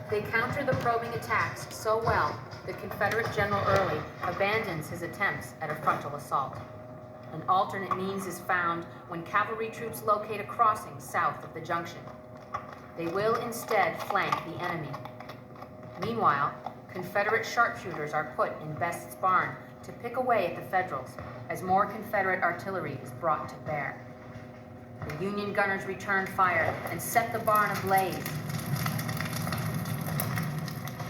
They counter the probing attacks so well that Confederate General Early abandons his attempts at a frontal assault. An alternate means is found when cavalry troops locate a crossing south of the junction. They will instead flank the enemy. Meanwhile, Confederate sharpshooters are put in Best's barn to pick away at the Federals as more Confederate artillery is brought to bear. The Union gunners return fire and set the barn ablaze.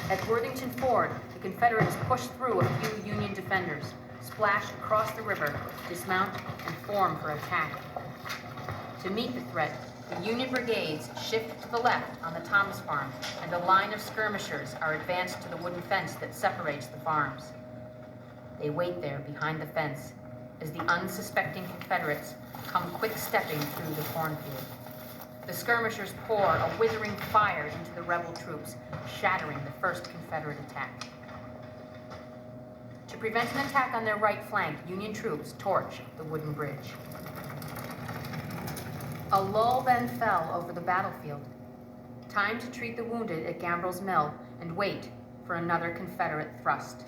At Worthington Ford, the Confederates push through a few Union defenders, splash across the river, dismount, and form for attack. To meet the threat, the Union brigades shift to the left on the Thomas farm, and a line of skirmishers are advanced to the wooden fence that separates the farms. They wait there behind the fence as the unsuspecting Confederates come quick-stepping through the cornfield. The skirmishers pour a withering fire into the rebel troops, shattering the first Confederate attack. To prevent an attack on their right flank, Union troops torch the wooden bridge. A lull then fell over the battlefield. Time to treat the wounded at Gambril's Mill and wait for another Confederate thrust.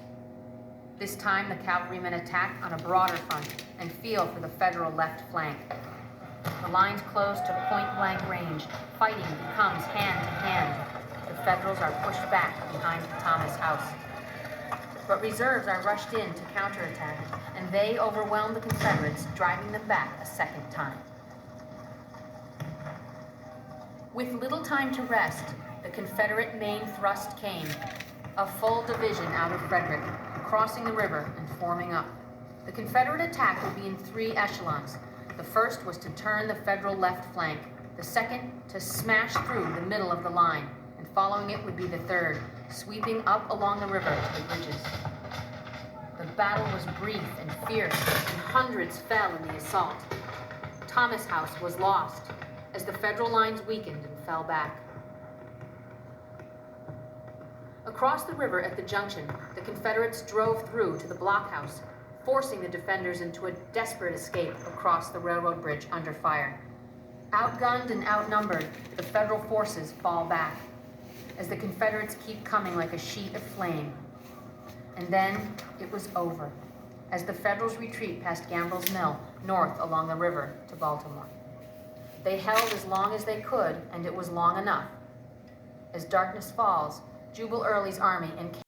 This time, the cavalrymen attack on a broader front and feel for the Federal left flank. The lines close to point-blank range. Fighting becomes hand-to-hand. The Federals are pushed back behind the Thomas house. But reserves are rushed in to counterattack, and they overwhelm the Confederates, driving them back a second time. With little time to rest, the Confederate main thrust came, a full division out of Frederick, crossing the river and forming up. The Confederate attack would be in three echelons. The first was to turn the Federal left flank, the second to smash through the middle of the line, and following it would be the third, sweeping up along the river to the bridges. The battle was brief and fierce, and hundreds fell in the assault. Thomas House was lost, as the Federal lines weakened and fell back. Across the river at the junction, the Confederates drove through to the blockhouse, forcing the defenders into a desperate escape across the railroad bridge under fire. Outgunned and outnumbered, the Federal forces fall back, as the Confederates keep coming like a sheet of flame. And then it was over, as the Federals retreat past Gambril's Mill, north along the river to Baltimore. They held as long as they could, and it was long enough. As darkness falls, Jubal Early's army encamped